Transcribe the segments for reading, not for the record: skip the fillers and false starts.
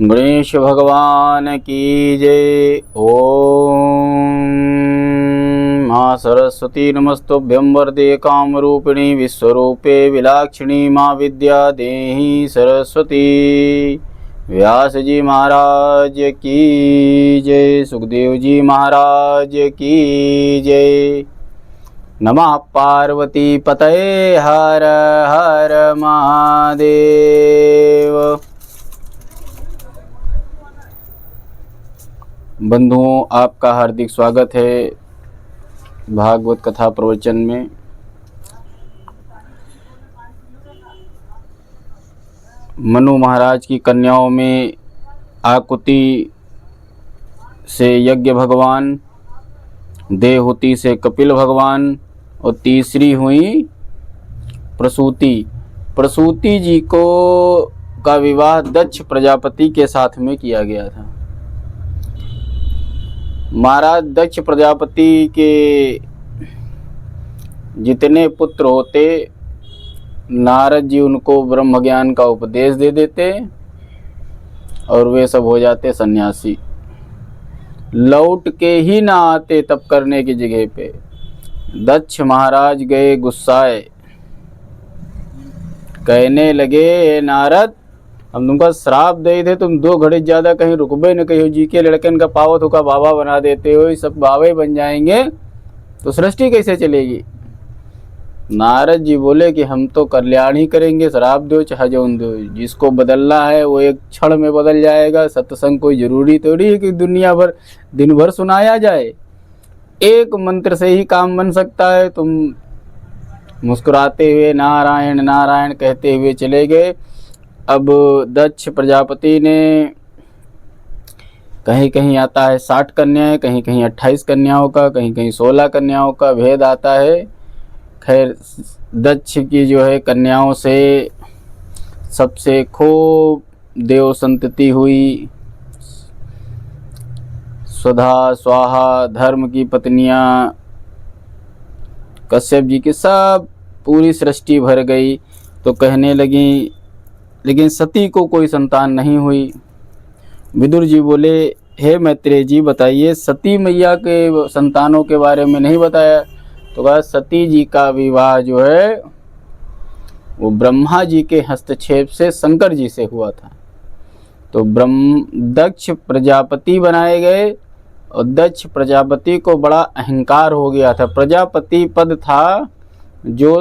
गणेश भगवान की जय। ओम माँ सरस्वती नमस्तुभ्यं वरदे कामरूपिणी विश्वरूपे विलाक्षिणी माँ विद्या देहि सरस्वती। व्यास जी महाराज की जय। सुखदेव जी महाराज की जय। नमः पार्वती पतये हर हर महादेव। बंधुओं, आपका हार्दिक स्वागत है भागवत कथा प्रवचन में। मनु महाराज की कन्याओं में आकुति से यज्ञ भगवान, देवहूति से कपिल भगवान और तीसरी हुई प्रसूति। प्रसूति जी को का विवाह दक्ष प्रजापति के साथ में किया गया था। महाराज दक्ष प्रजापति के जितने पुत्र होते, नारद जी उनको ब्रह्म ज्ञान का उपदेश दे देते और वे सब हो जाते सन्यासी। लौट के ही ना आते तप करने की जगह पे। दक्ष महाराज गए गुस्साए, कहने लगे नारद, हम तुमको श्राप दे थे, तुम 2 घड़ी ज़्यादा कहीं रुकबे न कहो जी के लड़कन का पावत होगा बाबा बना देते हो, सब बाबा बन जाएंगे तो सृष्टि कैसे चलेगी। नारद जी बोले कि हम तो कल्याण ही करेंगे, श्राप दो चाहे जौन दो, जिसको बदलना है वो एक क्षण में बदल जाएगा। सत्संग कोई जरूरी थोड़ी है कि दुनिया भर दिन भर सुनाया जाए, एक मंत्र से ही काम बन सकता है। तुम मुस्कुराते हुए नारायण नारायण कहते हुए चले गए। अब दक्ष प्रजापति ने, कहीं कहीं आता है 60 कन्याएं, कहीं कहीं 28 कन्याओं का, कहीं कहीं 16 कन्याओं का भेद आता है। खैर, दक्ष की जो है कन्याओं से सबसे खूब देव संतति हुई। स्वधा स्वाहा धर्म की पत्नियां, कश्यप जी की सब पूरी सृष्टि भर गई। तो कहने लगी, लेकिन सती को कोई संतान नहीं हुई। विदुर जी बोले, हे मैत्रेय जी बताइए, सती मैया के संतानों के बारे में नहीं बताया। तो कहा, सती जी का विवाह जो है वो ब्रह्मा जी के हस्तक्षेप से शंकर जी से हुआ था। तो दक्ष प्रजापति बनाए गए और दक्ष प्रजापति को बड़ा अहंकार हो गया था। प्रजापति पद था जो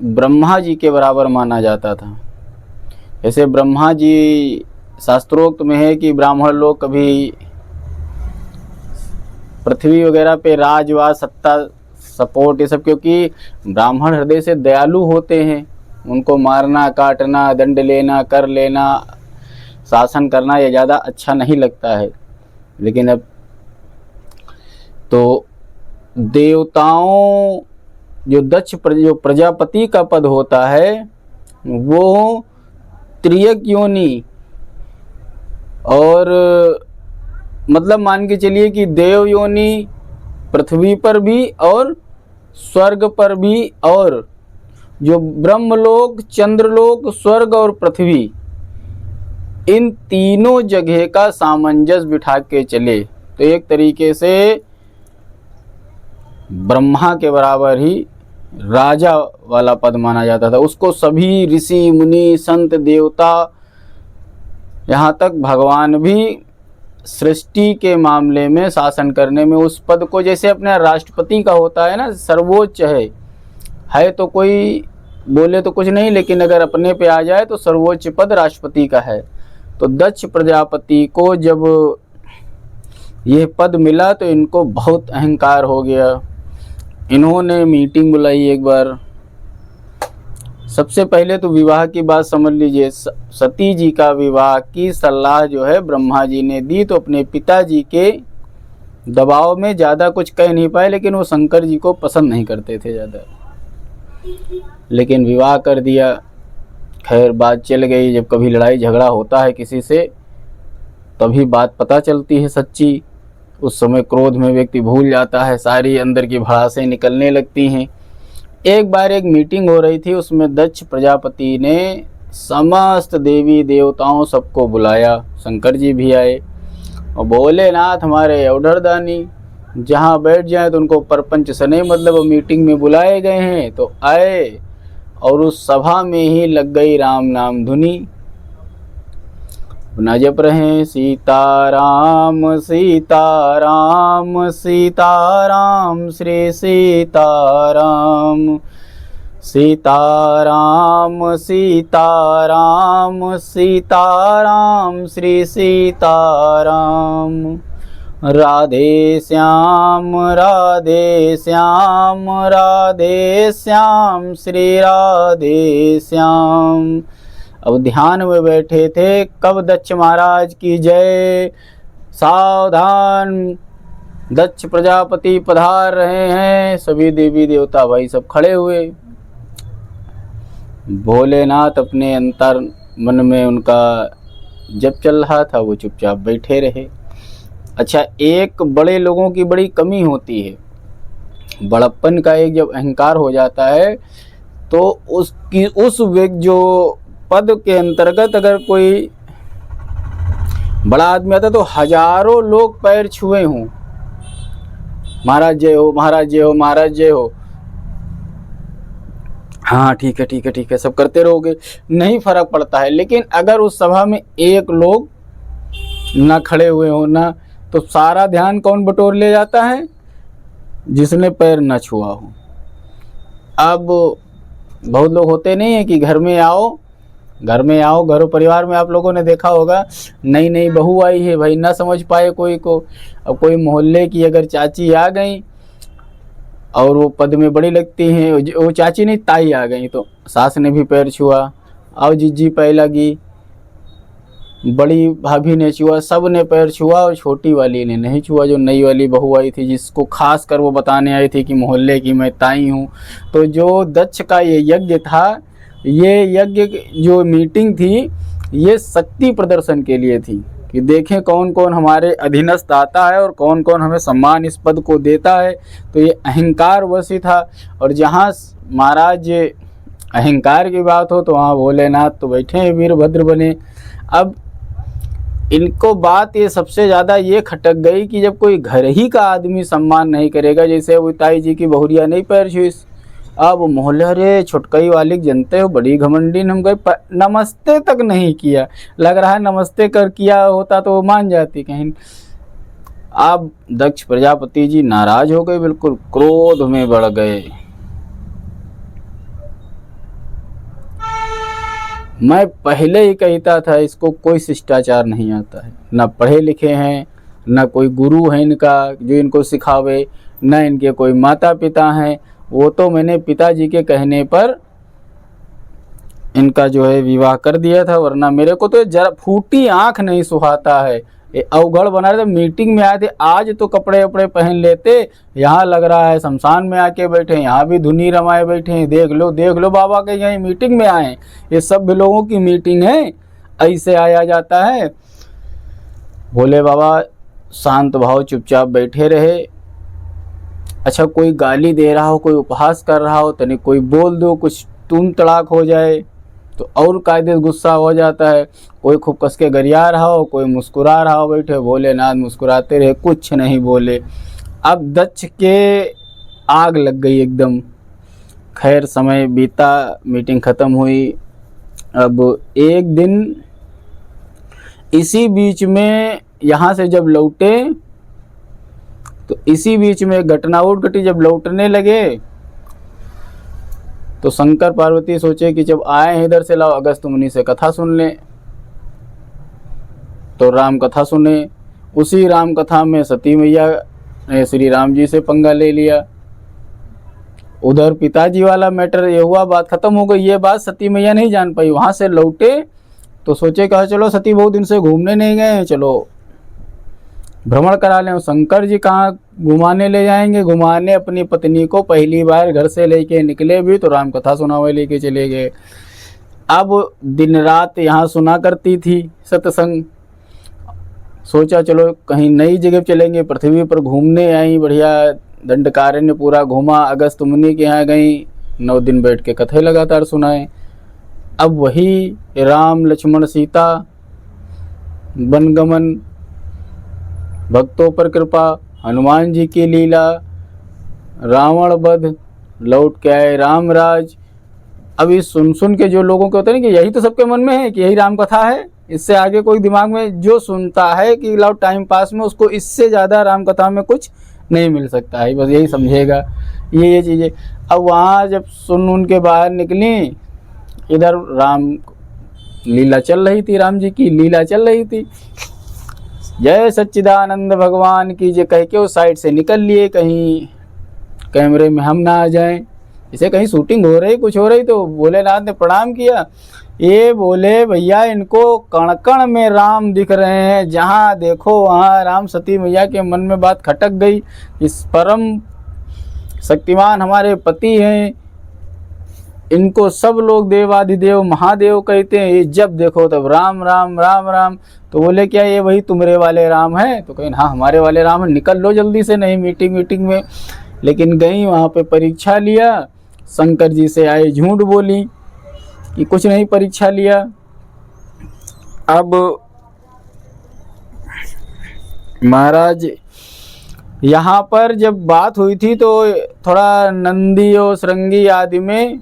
ब्रह्मा जी के बराबर माना जाता था। जैसे ब्रह्मा जी शास्त्रोक्त में है कि ब्राह्मण लोग कभी पृथ्वी वगैरह पे राजवास सत्ता सपोर्ट ये सब, क्योंकि ब्राह्मण हृदय से दयालु होते हैं, उनको मारना काटना दंड लेना कर लेना शासन करना ये ज़्यादा अच्छा नहीं लगता है। लेकिन अब तो देवताओं जो प्रजापति का पद होता है वो त्रियक योनि, और मतलब मान के चलिए कि देव योनि पृथ्वी पर भी और स्वर्ग पर भी, और जो ब्रह्मलोक चंद्रलोक स्वर्ग और पृथ्वी, इन तीनों जगह का सामंजस्य बिठा के चले तो एक तरीके से ब्रह्मा के बराबर ही राजा वाला पद माना जाता था। उसको सभी ऋषि मुनि संत देवता, यहाँ तक भगवान भी सृष्टि के मामले में शासन करने में उस पद को, जैसे अपने राष्ट्रपति का होता है ना, सर्वोच्च है तो कोई बोले तो कुछ नहीं, लेकिन अगर अपने पे आ जाए तो सर्वोच्च पद राष्ट्रपति का है। तो दक्ष प्रजापति को जब यह पद मिला तो इनको बहुत अहंकार हो गया। इन्होंने मीटिंग बुलाई एक बार। सबसे पहले तो विवाह की बात समझ लीजिए। सती जी का विवाह की सलाह जो है ब्रह्मा जी ने दी, तो अपने पिताजी के दबाव में ज़्यादा कुछ कह नहीं पाए, लेकिन वो शंकर जी को पसंद नहीं करते थे ज़्यादा, लेकिन विवाह कर दिया। खैर बात चल गई। जब कभी लड़ाई झगड़ा होता है किसी से तभी बात पता चलती है सच्ची। उस समय क्रोध में व्यक्ति भूल जाता है, सारी अंदर की भड़ासें निकलने लगती हैं। एक बार एक मीटिंग हो रही थी, उसमें दक्ष प्रजापति ने समस्त देवी देवताओं सबको बुलाया, शंकर जी भी आए और भोलेनाथ हमारे अवधरदानी जहाँ बैठ जाए तो उनको परपंच सने मतलब मीटिंग में बुलाए गए हैं तो आए और उस सभा में ही लग गई राम नाम धुनी। न जप रहे सीताराम सीताराम सीताराम श्री सीताराम सीताराम सीताराम सीताराम श्री सीताराम राधे श्याम राधे श्याम राधे श्याम श्री राधे श्याम। अब ध्यान में बैठे थे, कब दक्ष महाराज की जय, सावधान दक्ष प्रजापति पधार रहे हैं। सभी देवी देवता भाई सब खड़े हुए। भोलेनाथ अपने अंतर मन में उनका जब चल रहा था, वो चुपचाप बैठे रहे। अच्छा, एक बड़े लोगों की बड़ी कमी होती है, बड़प्पन का एक जब अहंकार हो जाता है तो उसकी उस व्यक्ति जो पद के अंतर्गत अगर कोई बड़ा आदमी आता तो हजारों लोग पैर छुए हों, महाराज जय हो महाराज जय हो महाराज जय हो, हाँ ठीक है ठीक है ठीक है सब करते रहोगे, नहीं फर्क पड़ता है। लेकिन अगर उस सभा में एक लोग ना खड़े हुए हो ना, तो सारा ध्यान कौन बटोर ले जाता है, जिसने पैर न छुआ हो। अब बहुत लोग होते नहीं है कि घर में आओ घरों परिवार में आप लोगों ने देखा होगा, नई नई बहू आई है भाई, ना समझ पाए कोई को। अब कोई मोहल्ले की अगर चाची आ गई और वो पद में बड़ी लगती हैं, वो चाची नहीं ताई आ गई तो सास ने भी पैर छुआ, आओ जीजी पैर लगी, बड़ी भाभी ने छुआ, सब ने पैर छुआ और छोटी वाली ने नहीं छुआ, जो नई वाली बहू आई थी जिसको खास कर वो बताने आई थी कि मोहल्ले की मैं ताई हूँ। तो जो दक्ष का ये यज्ञ था, ये यज्ञ जो मीटिंग थी, ये शक्ति प्रदर्शन के लिए थी कि देखें कौन कौन हमारे अधीनस्थ आता है और कौन कौन हमें सम्मान इस पद को देता है। तो ये अहंकार वश ही था। और जहाँ महाराज अहंकार की बात हो तो वहाँ भोलेनाथ तो बैठे हैं वीरभद्र बने। अब इनको बात ये सबसे ज़्यादा ये खटक गई कि जब कोई घर ही का आदमी सम्मान नहीं करेगा, जैसे वो ताई जी की बहुरिया नहीं पैर छुई, अब मोहल्ले रे छुटकई वाली जनते हो बड़ी घमंडी, हम गए नमस्ते तक नहीं किया, लग रहा है नमस्ते कर किया होता तो वो मान जाती कहीं। अब दक्ष प्रजापति जी नाराज हो गए, बिल्कुल क्रोध में बढ़ गए। मैं पहले ही कहता था इसको कोई शिष्टाचार नहीं आता है, ना पढ़े लिखे हैं, ना कोई गुरु है इनका जो इनको सिखावे, ना इनके कोई माता पिता हैं। वो तो मैंने पिताजी के कहने पर इनका जो है विवाह कर दिया था, वरना मेरे को तो जरा फूटी आंख नहीं सुहाता है। ये अवगढ़ बना रहे थे, मीटिंग में आए थे, आज तो कपड़े वपड़े पहन लेते, यहाँ लग रहा है शमशान में आके बैठे, यहाँ भी धुनी रमाए बैठे हैं। देख लो बाबा के यहीं मीटिंग में आए, ये सब लोगों की मीटिंग है, ऐसे आया जाता है। भोले बाबा शांत भाव चुपचाप बैठे रहे। अच्छा, कोई गाली दे रहा हो, कोई उपहास कर रहा हो, तनिक कोई बोल दो, कुछ तुम तड़ाक हो जाए तो और कायदे गुस्सा हो जाता है। कोई खूब कस के गरिया रहा हो, कोई मुस्कुरा रहा हो, बैठे भोलेनाथ मुस्कुराते रहे, कुछ नहीं बोले। अब दक्ष के आग लग गई एकदम। खैर समय बीता, मीटिंग ख़त्म हुई। अब एक दिन इसी बीच में यहाँ से जब लौटे तो इसी बीच में घटना उठ घटी। जब लौटने लगे तो शंकर पार्वती सोचे कि जब आए हैं इधर से लाओ अगस्त मुनि से कथा सुन लें। तो राम कथा सुने। उसी राम कथा में सती मैया ने श्री राम जी से पंगा ले लिया। उधर पिताजी वाला मैटर ये हुआ, बात खत्म हो गई। ये बात सती मैया नहीं जान पाई। वहाँ से लौटे तो सोचे कहा चलो सती बहुत दिन से घूमने नहीं गए, चलो भ्रमण करा लें। शंकर जी कहाँ घुमाने ले जाएंगे, घुमाने अपनी पत्नी को पहली बार घर से लेके निकले भी तो राम कथा सुनावे लेके चले गए। अब दिन रात यहाँ सुना करती थी सत्संग। सोचा चलो कहीं नई जगह चलेंगे, पृथ्वी पर घूमने आई, बढ़िया दंडकारण्य पूरा घूमा, अगस्त मुनि के यहाँ गई, 9 दिन बैठ के कथे लगातार सुनाए। अब वही राम लक्ष्मण सीता, वनगमन, भक्तों पर कृपा, हनुमान जी की लीला, रावण वध, लौट के आए रामराज। अब ये सुन सुन के जो लोगों के होते हैं कि यही तो सबके मन में है कि यही राम कथा है, इससे आगे कोई दिमाग में जो सुनता है कि लाओ टाइम पास में, उसको इससे ज़्यादा राम कथा में कुछ नहीं मिल सकता है, बस यही समझेगा ये चीज़ें। अब वहाँ जब सुन उनके बाहर निकली, इधर राम लीला चल रही थी, राम जी की लीला चल रही थी। जय सच्चिदानंद भगवान की जय कह के उस साइड से निकल लिए, कहीं कैमरे में हम ना आ जाएं, इसे कहीं शूटिंग हो रही कुछ हो रही। तो भोलेनाथ ने प्रणाम किया। ये बोले भैया इनको कण कण में राम दिख रहे हैं, जहाँ देखो वहाँ राम। सती मैया के मन में बात खटक गई, इस परम शक्तिमान हमारे पति हैं, इनको सब लोग देवाधिदेव महादेव कहते हैं, ये जब देखो तब राम राम राम राम। तो बोले क्या ये वही तुम्हारे वाले राम हैं? तो कहें हाँ हमारे वाले राम हैं, निकल लो जल्दी से, नहीं मीटिंग में। लेकिन गई वहाँ पे परीक्षा लिया, शंकर जी से आए, झूठ बोली कि कुछ नहीं परीक्षा लिया। अब महाराज यहाँ पर जब बात हुई थी तो थोड़ा नंदी और श्रृंगी आदि में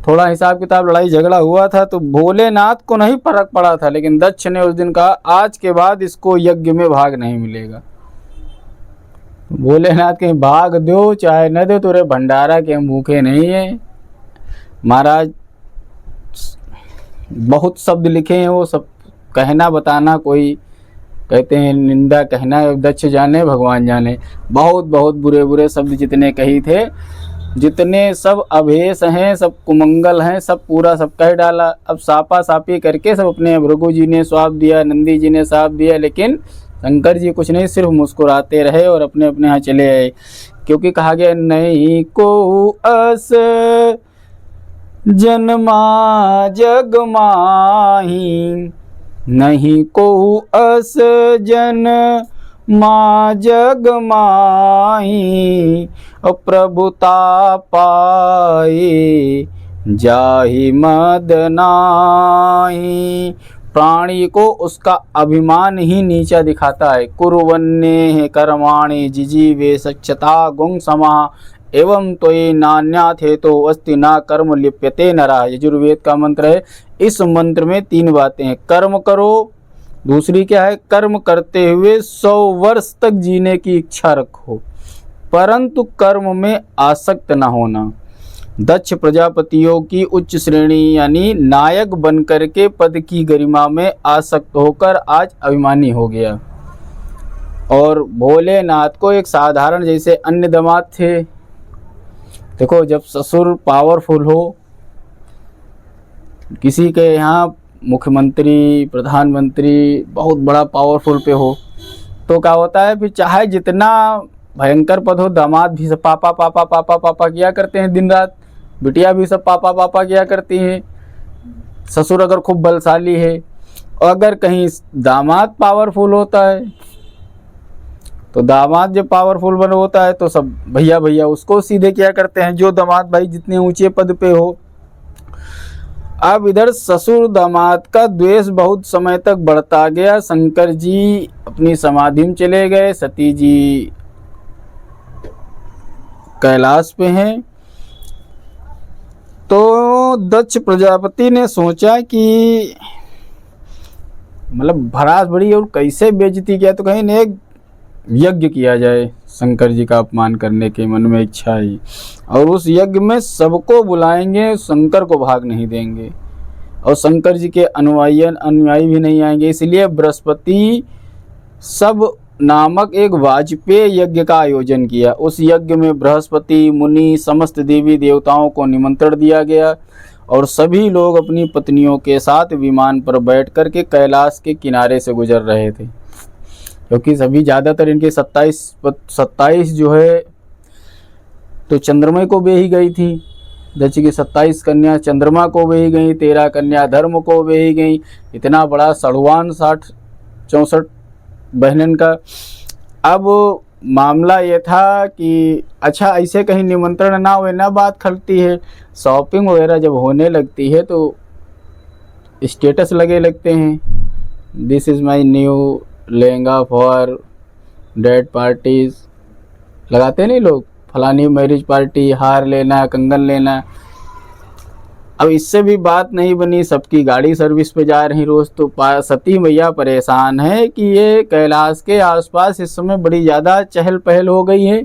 थोड़ा हिसाब किताब लड़ाई झगड़ा हुआ था, तो भोलेनाथ को नहीं फर्क पड़ा था। लेकिन दक्ष ने उस दिन कहा आज के बाद इसको यज्ञ में भाग नहीं मिलेगा। भोलेनाथ कहीं भाग दो चाहे न दो, तुरे भंडारा के हम भूखे नहीं हैं। महाराज बहुत शब्द लिखे हैं, वो सब कहना बताना, कोई कहते हैं निंदा कहना दक्ष जाने भगवान जाने। बहुत बहुत बुरे बुरे शब्द जितने कही थे, जितने सब अभेश हैं, सब कुमंगल हैं, सब पूरा सब कह डाला। अब सापा सापी करके सब अपने भृगु जी ने श्राप दिया, नंदी जी ने श्राप दिया, लेकिन शंकर जी कुछ नहीं, सिर्फ मुस्कुराते रहे और अपने अपने यहाँ चले आए। क्योंकि कहा गया नहीं को अस जन्मा जग माही, नहीं को अस जन मा जग माही, प्रभुता पाए जाहि मद नाहि। प्राणी को उसका अभिमान ही नीचा दिखाता है। कुर्वन्ने कर्माणि जिजीवे सच्चता गुंग समा, एवं त्वयि नान्याथ हेतो अस्ति ना कर्म लिप्यते नरा। यजुर्वेद का मंत्र है। इस मंत्र में 3 बातें हैं। कर्म करो, दूसरी क्या है, कर्म करते हुए 100 वर्ष तक जीने की इच्छा रखो, परंतु कर्म में आसक्त न होना। दक्ष प्रजापतियों की उच्च श्रेणी यानी नायक बनकर के पद की गरिमा में आसक्त होकर आज अभिमानी हो गया। और भोलेनाथ को एक साधारण जैसे अन्य दामाद थे। देखो जब ससुर पावरफुल हो, किसी के यहाँ मुख्यमंत्री प्रधानमंत्री बहुत बड़ा पावरफुल पे हो, तो क्या होता है फिर चाहे जितना भयंकर पद हो, दामाद भी सब पापा पापा पापा पापा किया करते हैं दिन रात, बिटिया भी सब पापा पापा किया करती हैं। ससुर अगर खूब बलशाली है, और अगर कहीं दामाद पावरफुल होता है, तो दामाद जब पावरफुल बन होता है तो सब भैया भैया उसको सीधे क्या करते हैं, जो दामाद भाई जितने ऊंचे पद पे हो। अब इधर ससुर दामाद का द्वेष बहुत समय तक बढ़ता गया। शंकर जी अपनी समाधि में चले गए, सती जी कैलाश पे हैं। तो दक्ष प्रजापति ने सोचा कि मतलब भड़ास बड़ी और कैसे बेइज्जती किया, तो कहीं ने एक यज्ञ किया जाए, शंकर जी का अपमान करने के मन में इच्छा आई, और उस यज्ञ में सबको बुलाएंगे, शंकर को भाग नहीं देंगे, और शंकर जी के अनुयायी भी नहीं आएंगे। इसलिए बृहस्पति सब नामक एक वाजपेय यज्ञ का आयोजन किया। उस यज्ञ में बृहस्पति मुनि समस्त देवी देवताओं को निमंत्रण दिया गया, और सभी लोग अपनी पत्नियों के साथ विमान पर बैठ कर के कैलाश के किनारे से गुजर रहे थे। क्योंकि सभी ज़्यादातर इनके 27 जो है तो चंद्रमा को बेही गई थी। दक्ष की 27 कन्या चंद्रमा को बेही गई, 13 कन्या धर्म को बेही गई। इतना बड़ा सड़वान 64 बहनन का। अब मामला ये था कि अच्छा ऐसे कहीं निमंत्रण ना हुए ना बात खलती है। शॉपिंग वगैरह जब होने लगती है तो स्टेटस लगे लगते हैं, this is my new lehenga for date parties, लगाते नहीं लोग, फलानी मैरिज पार्टी, हार लेना, कंगन लेना। अब इससे भी बात नहीं बनी, सबकी गाड़ी सर्विस पे जा रही रोज़। तो सती मैया परेशान है कि ये कैलाश के आसपास इस समय बड़ी ज़्यादा चहल पहल हो गई है,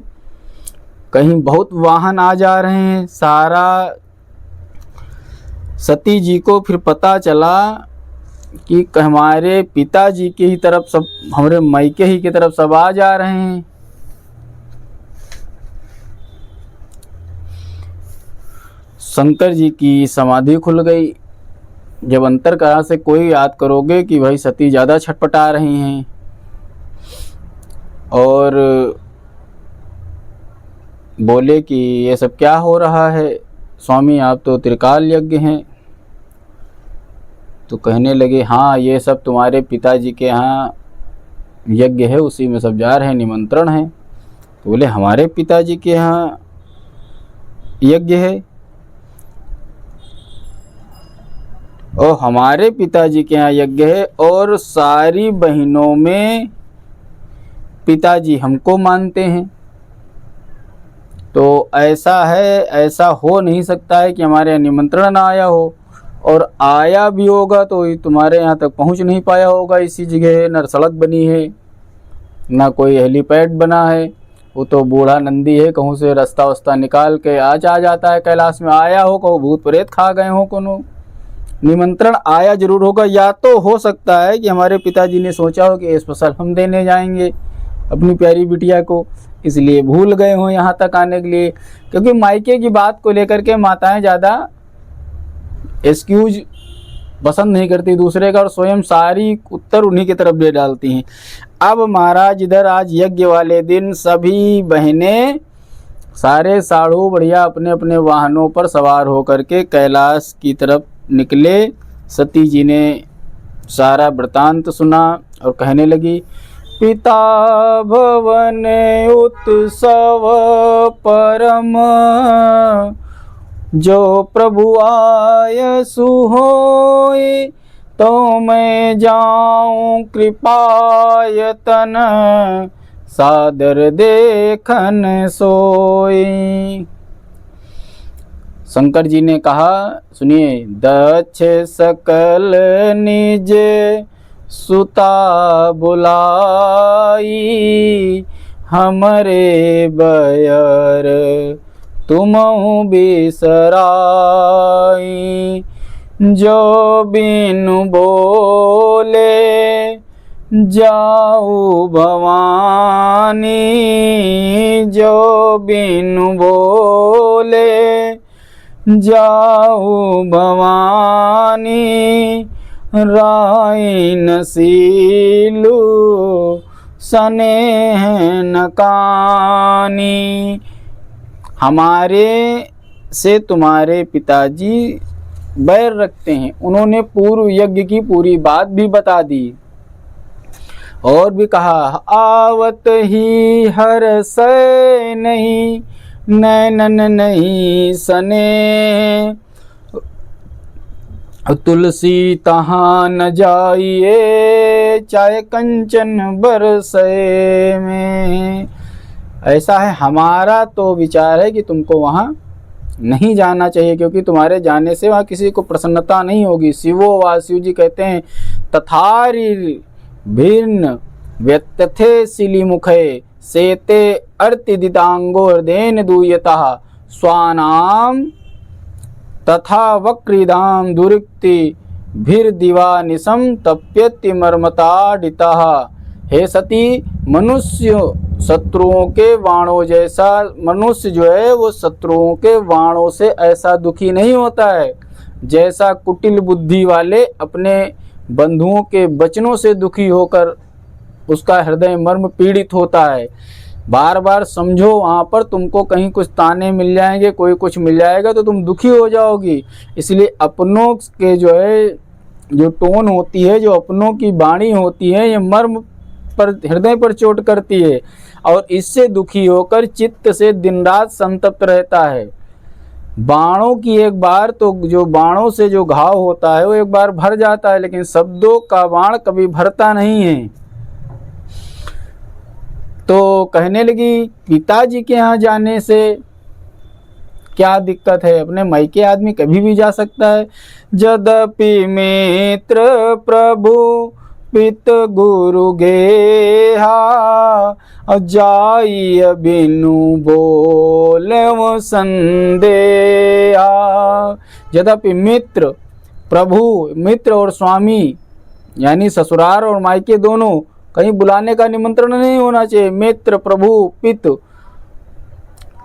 कहीं बहुत वाहन आ जा रहे हैं सारा। सती जी को फिर पता चला कि हमारे पिताजी की ही तरफ सब, हमारे मायके ही की तरफ सब आ जा रहे हैं। शंकर जी की समाधि खुल गई। जब अंतरकरण से कोई याद करोगे कि भाई सती ज़्यादा छटपटा रही हैं, और बोले कि ये सब क्या हो रहा है स्वामी, आप तो त्रिकाल यज्ञ हैं। तो कहने लगे हाँ ये सब तुम्हारे पिताजी के यहाँ यज्ञ है, उसी में सब जा रहे हैं, निमंत्रण है। तो बोले हमारे पिताजी के यहाँ यज्ञ है, और हमारे पिताजी के यहाँ यज्ञ है, और सारी बहनों में पिताजी हमको मानते हैं। तो ऐसा है, ऐसा हो नहीं सकता है कि हमारे यहाँ निमंत्रण ना आया हो, और आया भी होगा तो तुम्हारे यहाँ तक पहुँच नहीं पाया होगा। इसी जगह न सड़क बनी है, ना कोई हेलीपैड बना है, वो तो बूढ़ा नंदी है, कहूँ से रास्ता वस्ता निकाल के आ जाता है कैलाश में। आया हो, कहूँ भूत प्रेत खा गए हो, कोनो निमंत्रण आया जरूर होगा। या तो हो सकता है कि हमारे पिताजी ने सोचा हो कि स्पेशल हम देने जाएंगे अपनी प्यारी बिटिया को, इसलिए भूल गए हों यहाँ तक आने के लिए। क्योंकि मायके की बात को लेकर के माताएं ज़्यादा एक्सक्यूज पसंद नहीं करती दूसरे का, और स्वयं सारी उत्तर उन्हीं की तरफ दे डालती हैं। अब महाराज इधर आज यज्ञ वाले दिन सभी बहनें, सारे साढ़ू बढ़िया अपने अपने वाहनों पर सवार होकर के कैलाश की तरफ निकले। सती जी ने सारा वृतांत सुना और कहने लगी, पिता भवन उत्सव परम, जो प्रभु आय सुहोय, तो मैं जाऊं कृपायतन, सादर देखन सोई। शंकर जी ने कहा सुनिए, दक्ष सकल निज सुता बुलाई, हमरे बयर तुमहु बिसराई, जो बिनु बोले जाऊ भवानी, जो बिनु बोले जाऊ भवानी, राइन सीलू स्नेह नकानी। हमारे से तुम्हारे पिताजी बैर रखते हैं। उन्होंने पूर्व यज्ञ की पूरी बात भी बता दी, और भी कहा, आवत ही हर सै नहीं, नैनन नहीं सने, तुलसी तहाँ न जाइए, चाहे कंचन बरसे में। ऐसा है, हमारा तो विचार है कि तुमको वहाँ नहीं जाना चाहिए, क्योंकि तुम्हारे जाने से वहाँ किसी को प्रसन्नता नहीं होगी। शिवो वा शिव जी कहते हैं, तथारि भिन्न व्यत्यथे शिली मुखे, सेते अर्ति दितांगो हृदयन दूयतः, स्वानाम तथा वक्रीदाम दुरिक्ति भीर दिवा निशम तप्यति मर्मताडितः। हे सती, मनुष्य शत्रुओं के बाणों जैसा, मनुष्य जो है वो शत्रुओं के बाणों से ऐसा दुखी नहीं होता है जैसा कुटिल बुद्धि वाले अपने बंधुओं के वचनों से दुखी होकर उसका हृदय मर्म पीड़ित होता है। बार बार समझो, वहाँ पर तुमको कहीं कुछ ताने मिल जाएंगे, कोई कुछ मिल जाएगा तो तुम दुखी हो जाओगी। इसलिए अपनों के जो है, जो टोन होती है, जो अपनों की वाणी होती है, ये मर्म हृदय पर चोट करती है और इससे दुखी होकर चित्त से दिन रात संतप्त रहता है। बाणों की एक बार तो जो बाणों से जो घाव होता है वो एक बार भर जाता है, लेकिन शब्दों का बाण कभी भरता नहीं है। तो कहने लगी पिताजी के यहाँ जाने से क्या दिक्कत है, अपने मायके आदमी कभी भी जा सकता है। यद्यपि मित्र प्रभु पित गुरु गेहा, जाई बिनु बोलव संदेहा। यद्यपि मित्र प्रभु, मित्र और स्वामी यानी ससुराल और मायके दोनों, कहीं बुलाने का निमंत्रण नहीं होना चाहिए। मित्र प्रभु पित,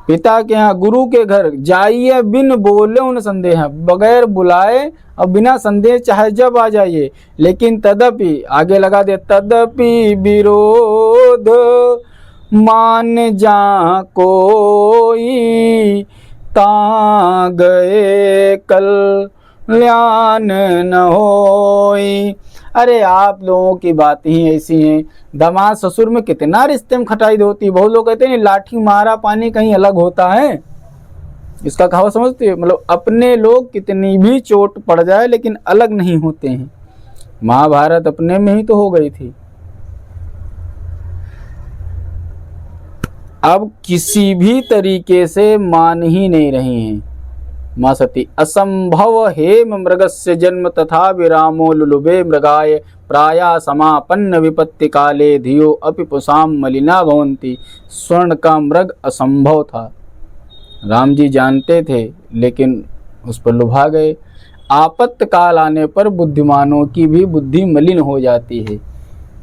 पिता के यहाँ गुरु के घर जाइए बिन बोले उन संदेह, बगैर बुलाए और बिना संदेह चाहे जब आ जाइए। लेकिन तदपि आगे लगा दे, तदपि विरोध मान जा कोई, ता गए कल्याण न होई। अरे आप लोगों की बात ही ऐसी है, दामाद ससुर में कितना रिश्ते में खटाई होती है। बहुत लोग कहते हैं लाठी मारा पानी कहीं अलग होता है, इसका कहावत समझते हो। मतलब अपने लोग कितनी भी चोट पड़ जाए लेकिन अलग नहीं होते हैं। महाभारत अपने में ही तो हो गई थी। अब किसी भी तरीके से मान ही नहीं रही हैं माँ सती। असंभव हेम मृगस्य जन्म तथा विरामो लुलुबे मृगाय, प्राया समापन्न विपत्ति काले धियो अपि पुसाम मलिना भवंती। स्वर्ण का मृग असंभव था, राम जी जानते थे, लेकिन उस पर लुभा गए। आपत्तकाल आने पर बुद्धिमानों की भी बुद्धि मलिन हो जाती है।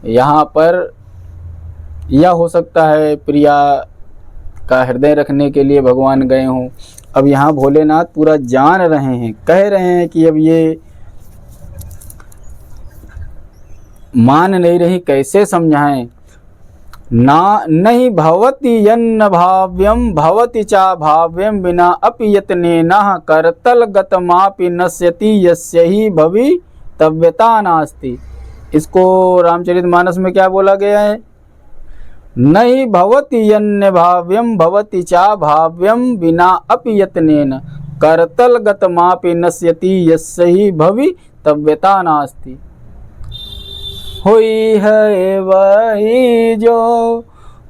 यहाँ पर यह हो सकता है प्रिया का हृदय रखने के लिए भगवान गए हों। अब यहाँ भोलेनाथ पूरा जान रहे हैं, कह रहे हैं कि अब ये मान नहीं रही, कैसे समझाएं। ना नहीं भवति यन्न भाव्यम भवति चा भाव्यम, बिना अपि यत्नेन करतल गतमापि नश्यति यस्य ही भवितव्यता नास्ति। इसको रामचरितमानस में क्या बोला गया है? नहीं भवति यन्न भाव्यम भवति चा भाव्यम, बिना अपि यत्नेन करतल गतमापि नश्यति यस्य ही भवितव्यता नास्ति। होई है वही जो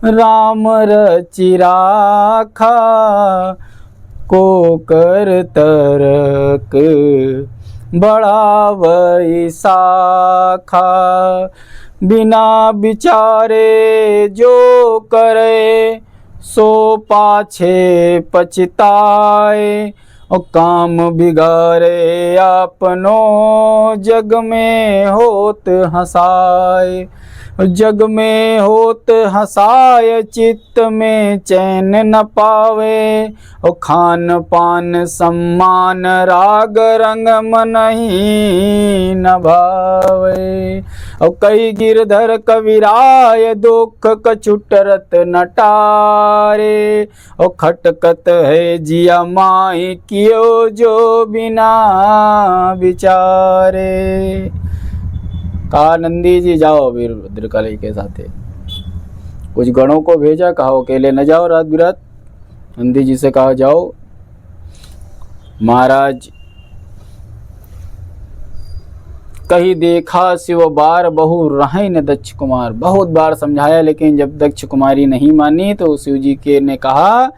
राम रचि राखा, को कर तरक बढ़ावई शाखा। बिना विचारे जो करे सो पाछे पछताए, और काम बिगाड़े अपनो जग में होत हंसाए। जग में होत हंसाए चित्त में चैन न पावे, और खान पान सम्मान राग रंग मन ही न भावे। और कई गिरधर कविराय दुख कछुटरत नटारे, और खटकत है जिया माई कियो जो बिना विचारे। कहा नंदी जी जाओ वीरभद्रकाली के साथ। कुछ गणों को भेजा, कहा अकेले न जाओ रात बिरात। नंदी जी से कहा जाओ महाराज। कहीं देखा शिव बार बहु रहें न दक्ष कुमार। बहुत बार समझाया, लेकिन जब दक्ष कुमारी नहीं मानी तो शिव जी के ने कहा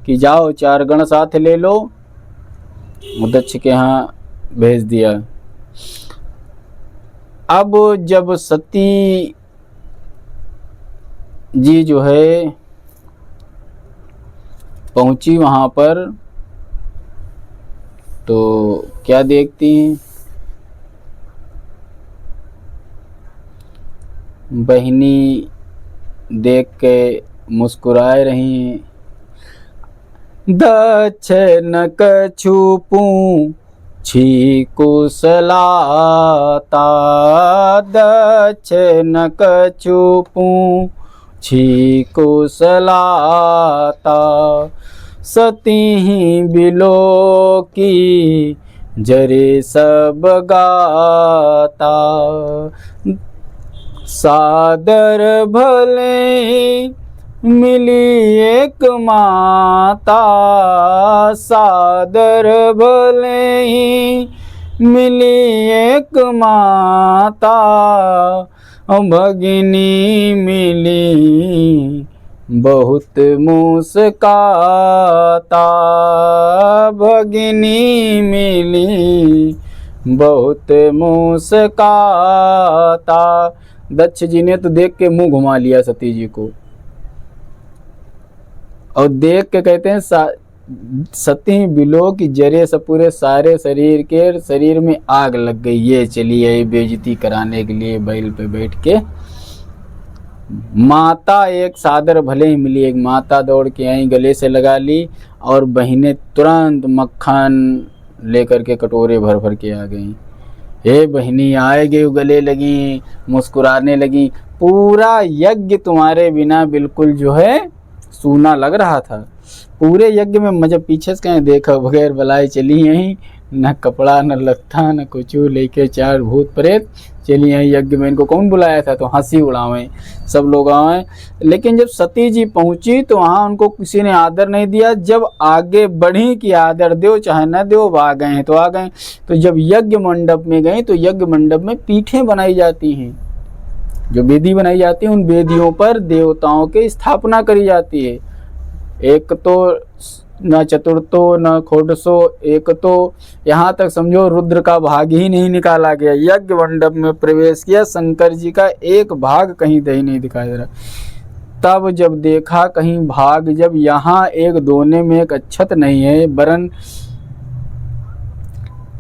कि जाओ 4 गण साथ ले लो। दक्ष के यहाँ भेज दिया। अब जब सती जी जो है पहुंची वहां पर, तो क्या देखती हैं? बहिनी देख के मुस्कुराए रही हैं। दक्ष न कछुपू छी कुशलाता, दक्ष न कछुपू छी कुशलाता। सती ही बिलो की जरे सब गाता। सादर भले मिली एक माता, सादर भले ही मिली एक माता, भगिनी मिली बहुत मुस्काता, भगिनी मिली बहुत मुस्काता। दक्ष जी ने तो देख के मुंह घुमा लिया सती जी को, और देख के कहते हैं सती बिलो की जरे से पूरे सारे शरीर में आग लग गई। ये चली आई बेइज्जती कराने के लिए बैल पे बैठ के। माता एक सादर भले ही मिली, एक माता दौड़ के आई, गले से लगा ली, और बहनें तुरंत मक्खन लेकर के कटोरे भर भर के आ गई। हे बहनी आए गए, गले लगी, मुस्कुराने लगी। पूरा यज्ञ तुम्हारे बिना बिल्कुल जो है सूना लग रहा था। पूरे यज्ञ में मुझे पीछे से कहीं देखा बगैर बलाई चली यहीं, न कपड़ा न लत्था न कुछ, लेके 4 भूत प्रेत चली यहीं यज्ञ में। इनको कौन बुलाया था? तो हंसी उड़ावें, सब लोग आए। लेकिन जब सती जी पहुंची तो वहाँ उनको किसी ने आदर नहीं दिया। जब आगे बढ़ी कि आदर दो चाहे न दो, आ गए हैं तो आ गए। तो जब यज्ञ मंडप में गई तो यज्ञ मंडप में पीठें बनाई जाती हैं, जो वेदी बनाई जाती है, उन वेदियों पर देवताओं की स्थापना करी जाती है। एक तो न चतुर्थो न खोडसो, एक तो यहाँ तक समझो रुद्र का भाग ही नहीं निकाला गया। यज्ञ मंडप में प्रवेश किया, शंकर जी का एक भाग कहीं दही नहीं दिखाई दे रहा। तब जब देखा कहीं भाग, जब यहाँ एक दोने में एक अक्षत नहीं है, वरन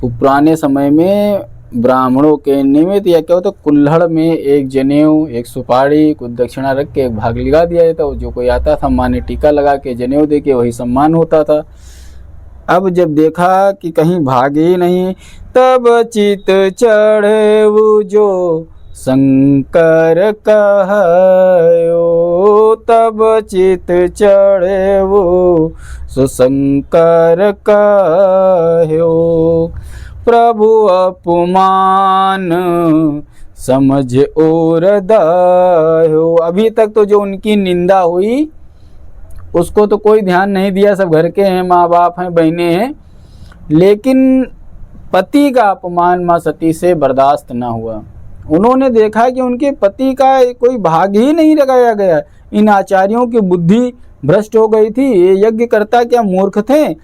पुराने समय में ब्राह्मणों के निमित्त या क्या होता, कुल्हड़ में एक जनेऊ, एक सुपारी, कुछ दक्षिणा रख के एक भाग लगा दिया जाता। जो कोई आता था माने टीका लगा के जनेऊ दे के वही सम्मान होता था। अब जब देखा कि कहीं भागे ही नहीं, तब चित चढ़े वो जो शंकर कहयो, तब चित चढ़े वो सो शंकर कहयो, प्रभु अपमान समझ और दयो। अभी तक तो जो उनकी निंदा हुई उसको तो कोई ध्यान नहीं दिया, सब घर के हैं, माँ बाप हैं, बहनें हैं। लेकिन पति का अपमान माँ सती से बर्दाश्त न हुआ। उन्होंने देखा कि उनके पति का कोई भाग ही नहीं लगाया गया। इन आचार्यों की बुद्धि भ्रष्ट हो गई थी। ये यज्ञकर्ता क्या मूर्ख थे?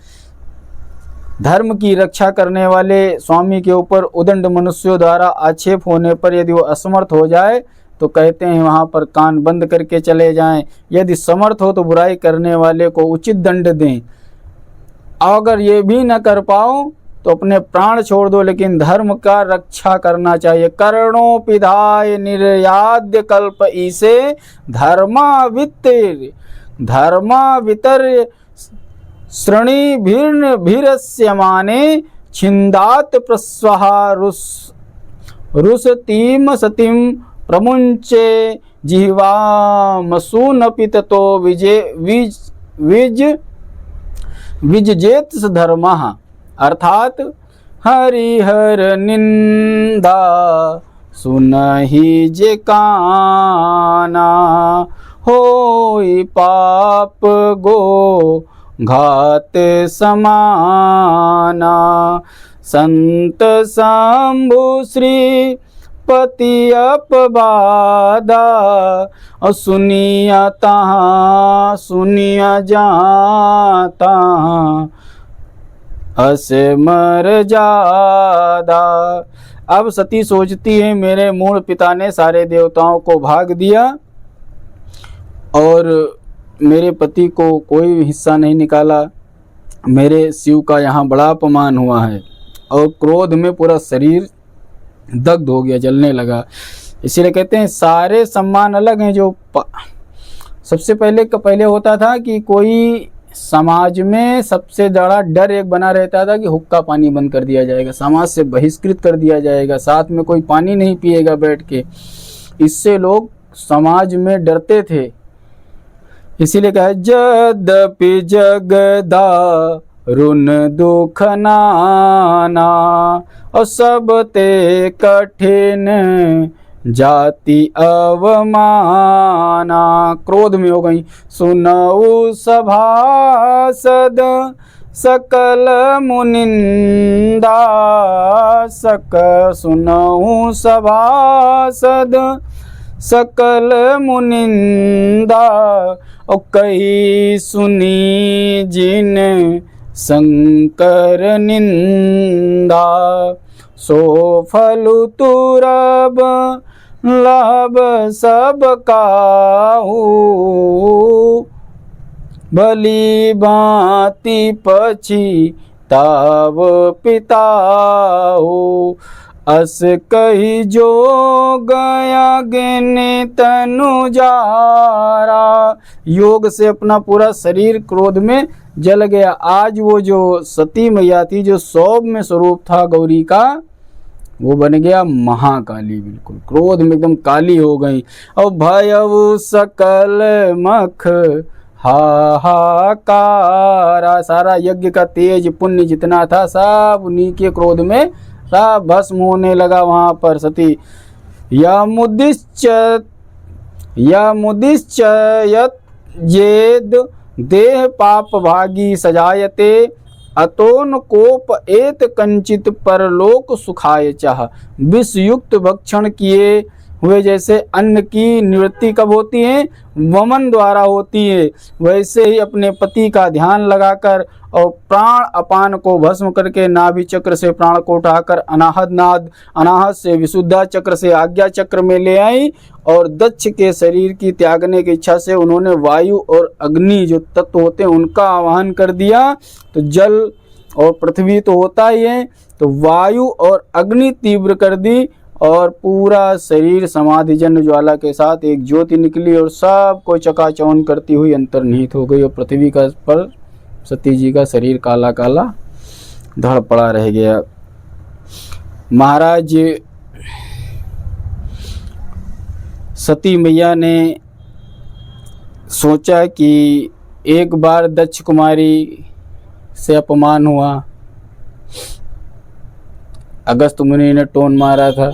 धर्म की रक्षा करने वाले स्वामी के ऊपर उदंड मनुष्यों द्वारा आक्षेप होने पर यदि वो असमर्थ हो जाए तो कहते हैं वहाँ पर कान बंद करके चले जाएं। यदि समर्थ हो तो बुराई करने वाले को उचित दंड दें। अगर ये भी न कर पाओ तो अपने प्राण छोड़ दो, लेकिन धर्म का रक्षा करना चाहिए। कर्णों पिधाय निर्याद्य कल्प ईसे, धर्मावितर श्रणी भीर्ण भीरस्यमाने, छिंदात प्रस्वहा रुसतीम सतीम प्रमुंचे जिह्वामसूनपि ततो विजजेत धर्मः। अर्थात हरिहर निंदा सुनहि जे काना, होई पाप गो घात समाना। संत शंभु श्री पति अपवादा, और सुनिया तहाँ सुनिया जाता, अस मर जादा। अब सती सोचती है मेरे मूल पिता ने सारे देवताओं को भाग दिया और मेरे पति को कोई हिस्सा नहीं निकाला। मेरे शिव का यहाँ बड़ा अपमान हुआ है, और क्रोध में पूरा शरीर दग्ध हो गया, जलने लगा। इसीलिए कहते हैं सारे सम्मान अलग हैं। जो सबसे पहले होता था कि कोई समाज में सबसे बड़ा डर एक बना रहता था कि हुक्का पानी बंद कर दिया जाएगा, समाज से बहिष्कृत कर दिया जाएगा, साथ में कोई पानी नहीं पिएगा बैठ के। इससे लोग समाज में डरते थे। इसीलिए कहा यद्यपि जगदा रुन दुख नाना, और सब ते कठिन जाति अवमाना, क्रोध में हो गई। सुनऊ सभासद सकल मुनिंदा, सुनऊ सभासद सकल मुनिंदा, और कही सुनी जिन शंकर निंदा, सो फल तुरब लाभ सब काहू, भली भांति पछिताव पिताहू, अस कही जो गया गिने तनु जारा। योग से अपना पूरा शरीर क्रोध में जल गया। आज वो जो सती मैया थी, जो सौभ में स्वरूप था गौरी का, वो बन गया महाकाली। बिल्कुल क्रोध में एकदम काली हो गई। और भयउ सकल मख हाहाकारा, सारा यज्ञ का तेज पुण्य जितना था सब उन्हीं के क्रोध में सब भस्म होने लगा। वहाँ पर सती यमुदिश्चयत जेद देह पाप भागी सजायते, अतोन कोप एत कंचित परलोक सुखाय चाह। विषयुक्त भक्षण किए हुए जैसे अन्न की निवृत्ति कब होती है? वमन द्वारा होती है। वैसे ही अपने पति का ध्यान लगाकर और प्राण अपान को भस्म करके नाभि चक्र से प्राण को उठाकर अनाहत से विशुद्धा चक्र से आज्ञा चक्र में ले आई, और दक्ष के शरीर की त्यागने की इच्छा से उन्होंने वायु और अग्नि जो तत्व होते हैं उनका आवाहन कर दिया। तो जल और पृथ्वी तो होता ही है, तो वायु और अग्नि तीव्र कर दी, और पूरा शरीर समाधिजन्य ज्वाला के साथ एक ज्योति निकली और सबको चकाचौंध करती हुई अंतर्निहित हो गई। और पृथ्वी का पर सती जी का शरीर काला काला धड़ पड़ा रह गया। महाराज सती मैया ने सोचा कि एक बार दक्ष कुमारी से अपमान हुआ, अगस्त मुनि ने टोन मारा था,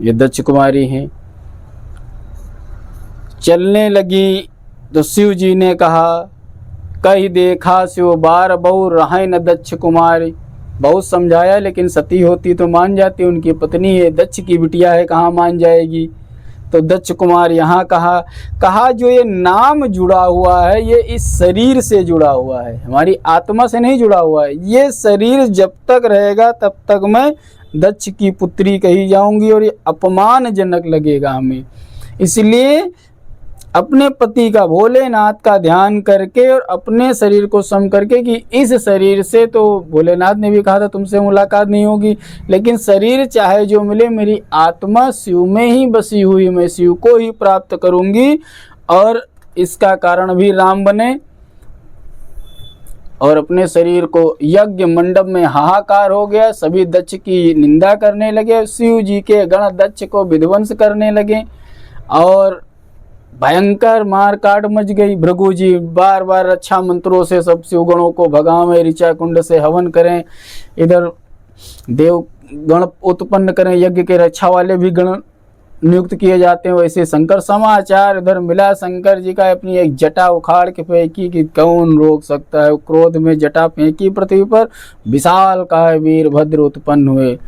ये दक्ष कुमारी है। चलने लगी तो शिव जी ने कहा, कही देखा शिव बार बहु रहे न दक्ष कुमारी। बहुत समझाया लेकिन सती होती तो मान जाती, उनकी पत्नी है, दक्ष की बिटिया है, कहाँ मान जाएगी। तो दक्ष कुमार यहाँ कहा जो ये नाम जुड़ा हुआ है ये इस शरीर से जुड़ा हुआ है, हमारी आत्मा से नहीं जुड़ा हुआ है। ये शरीर जब तक रहेगा तब तक मैं दक्ष की पुत्री कही जाऊंगी और ये अपमानजनक लगेगा हमें। इसलिए अपने पति का, भोलेनाथ का ध्यान करके और अपने शरीर को सम करके कि इस शरीर से तो भोलेनाथ ने भी कहा था तुमसे मुलाकात नहीं होगी, लेकिन शरीर चाहे जो मिले, मेरी आत्मा शिव में ही बसी हुई, मैं शिव को ही प्राप्त करूंगी। और इसका कारण भी राम बने। और अपने शरीर को यज्ञ मंडप में हाहाकार हो गया, सभी दक्ष की निंदा करने लगे, शिव जी के गण दक्ष को विध्वंस करने लगे और भयंकर मार काट मच गई। भृगु जी बार बार रक्षा मंत्रों से सब शिवगणों को भगावें, ऋचा कुंड से हवन करें, इधर देव गण उत्पन्न करें, यज्ञ के रक्षा वाले भी गण नियुक्त किए जाते हैं। वैसे शंकर समाचार इधर मिला, शंकर जी का अपनी एक जटा उखाड़ के फेंकी कि कौन रोक सकता है। क्रोध में जटा फेंकी पृथ्वी पर, विशाल काय वीरभद्र उत्पन्न हुए।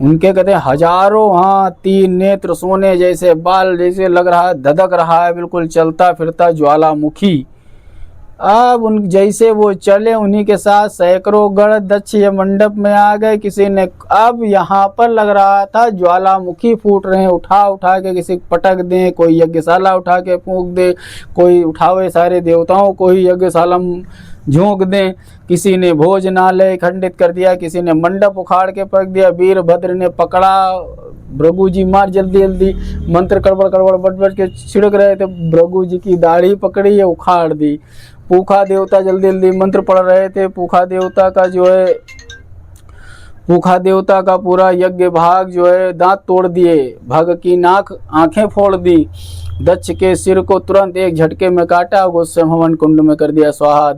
उनके कहते हैं हजारों हाथ, 3 नेत्र, सोने जैसे बाल, जैसे लग रहा है धधक रहा है, बिल्कुल चलता फिरता ज्वालामुखी। अब उन जैसे वो चले उन्हीं के साथ सैकड़ों गण दक्ष मंडप में आ गए। किसी ने, अब यहाँ पर लग रहा था ज्वालामुखी फूट रहे हैं, उठा के किसी पटक दें, कोई यज्ञशाला उठा के फूंक दे, कोई उठावे सारे देवताओं को ही यज्ञशाला झोंक दें। किसी ने भोजनालय खंडित कर दिया, किसी ने मंडप उखाड़ के फेंक दिया। वीरभद्र ने पकड़ा, भृगु जी मार जल्दी जल्दी, मंत्र कड़बड़ बट के छिड़क रहे थे, भृगु जी की दाढ़ी पकड़ी है, उखाड़ दी। पूखा देवता जल्दी जल्दी मंत्र पढ़ रहे थे, पूखा देवता का पूरा यज्ञ भाग जो है दांत तोड़ दिए, भग की आंखें फोड़ दी। दक्ष के सिर को तुरंत एक झटके में काटा, गुस्से हवन कुंड में कर दिया स्वाहा।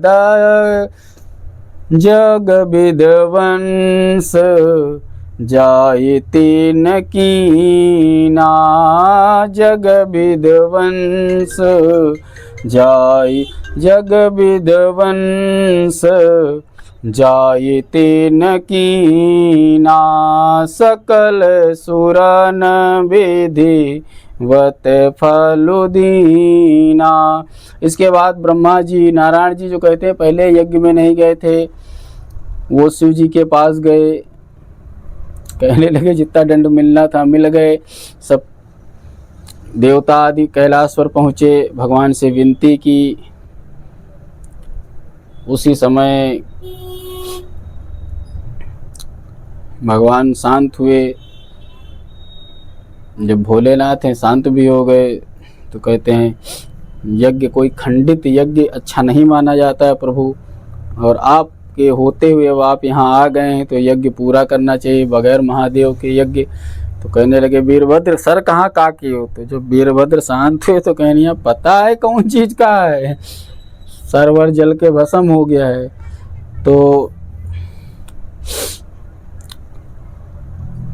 जग विध्वंस जायते न कीना जग विध्वंस, जाय जग विध्वंस, जायते न कीना सकल सुरन विधि वत फलुदीना। इसके बाद ब्रह्मा जी नारायण जी जो कहते हैं पहले यज्ञ में नहीं गए थे, वो शिव जी के पास गए, कहने लगे जितना दंड मिलना था मिल गए। सब देवता आदि कैलाश पर पहुँचे, भगवान से विनती की। उसी समय भगवान शांत हुए। जब भोलेनाथ हैं शांत भी हो गए तो कहते हैं यज्ञ कोई खंडित यज्ञ अच्छा नहीं माना जाता है प्रभु, और आपके होते हुए अब आप यहाँ आ गए हैं तो यज्ञ पूरा करना चाहिए बगैर महादेव के यज्ञ। तो कहने लगे वीरभद्र सर कहाँ काकी हो। तो जब वीरभद्र शांत हुए तो कहने पता है कौन चीज़ का है, सरवर जल के भस्म हो गया है। तो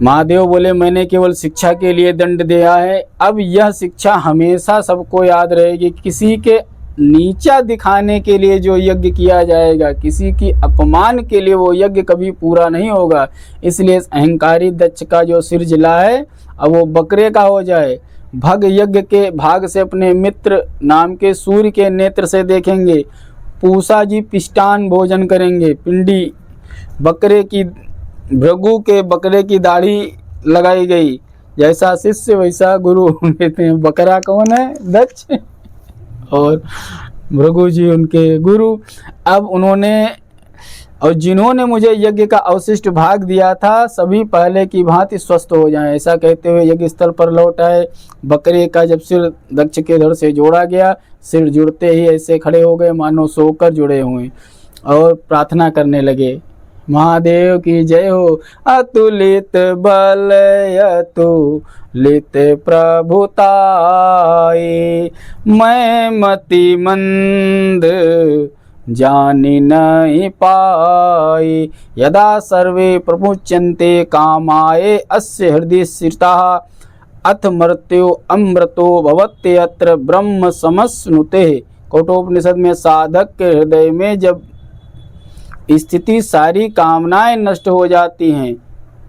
महादेव बोले मैंने केवल शिक्षा के लिए दंड दिया है, अब यह शिक्षा हमेशा सबको याद रहेगी। किसी के नीचा दिखाने के लिए जो यज्ञ किया जाएगा, किसी की अपमान के लिए वो यज्ञ कभी पूरा नहीं होगा। इसलिए अहंकारी दक्ष का जो सिर जिला है अब वो बकरे का हो जाए। भग यज्ञ के भाग से अपने मित्र नाम के सूर्य के नेत्र से देखेंगे। पूषा जी पिष्टान भोजन करेंगे, पिंडी बकरे की, भृगु के बकरे की दाढ़ी लगाई गई। जैसा शिष्य वैसा गुरु कहते हैं। बकरा कौन है? दक्ष, और भृगु जी उनके गुरु। अब उन्होंने और जिन्होंने मुझे यज्ञ का अवशिष्ट भाग दिया था सभी पहले की भांति स्वस्थ हो जाएं, ऐसा कहते हुए यज्ञ स्थल पर लौट आए। बकरे का जब सिर दक्ष के धड़ से जोड़ा गया, सिर जुड़ते ही ऐसे खड़े हो गए मानो सोकर जुड़े हुए, और प्रार्थना करने लगे महादेव की जय हो। अतुलित बल अतुलित प्रभुताई, मैं मति मंद जानि नहीं पाई। यदा सर्वे प्रमुच्यन्ते कामाये अस्य हृदय स्थिताः, अथ मर्त्यो अमृतो भवत्यत्र ब्रह्म समश्नुते। कठोपनिषद में साधक के हृदय में जब स्थिति सारी कामनाएं नष्ट हो जाती हैं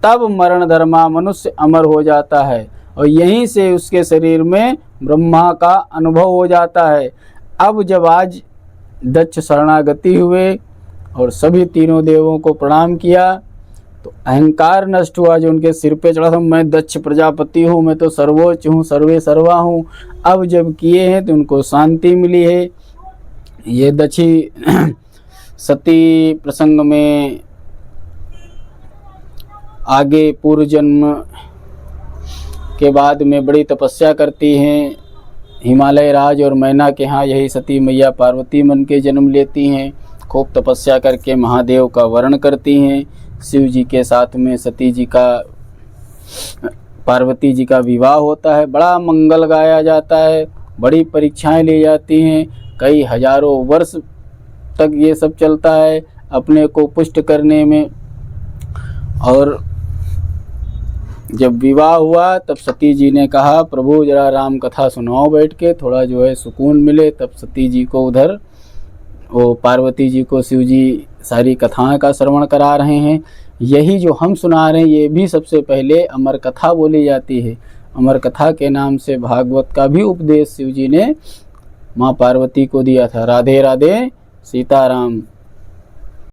तब मरण धर्मा मनुष्य अमर हो जाता है, और यहीं से उसके शरीर में ब्रह्मा का अनुभव हो जाता है। अब जब आज दक्ष शरणागति हुए और सभी तीनों देवों को प्रणाम किया तो अहंकार नष्ट हुआ जो उनके सिर पे चढ़ा था। मैं दक्ष प्रजापति हूँ, मैं तो सर्वोच्च हूँ, सर्वे सर्वा हूँ। अब जब किए हैं तो उनको शांति मिली है। ये दक्षी सती प्रसंग में आगे पूर्व जन्म के बाद में बड़ी तपस्या करती हैं। हिमालय राज और मैना के यहाँ यही सती मैया पार्वती मन के जन्म लेती हैं। खूब तपस्या करके महादेव का वर्ण करती हैं। शिव जी के साथ में सती जी का पार्वती जी का विवाह होता है। बड़ा मंगल गाया जाता है, बड़ी परीक्षाएं ली जाती हैं। कई हजारों वर्ष तक ये सब चलता है अपने को पुष्ट करने में। और जब विवाह हुआ तब सती जी ने कहा प्रभु जरा राम कथा सुनाओ बैठ के, थोड़ा जो है सुकून मिले। तब सती जी को उधर वो पार्वती जी को शिव जी सारी कथाएं का श्रवण करा रहे हैं। यही जो हम सुना रहे हैं ये भी सबसे पहले अमर कथा बोली जाती है। अमर कथा के नाम से भागवत का भी उपदेश शिव जी ने माँ पार्वती को दिया था। राधे राधे सीताराम।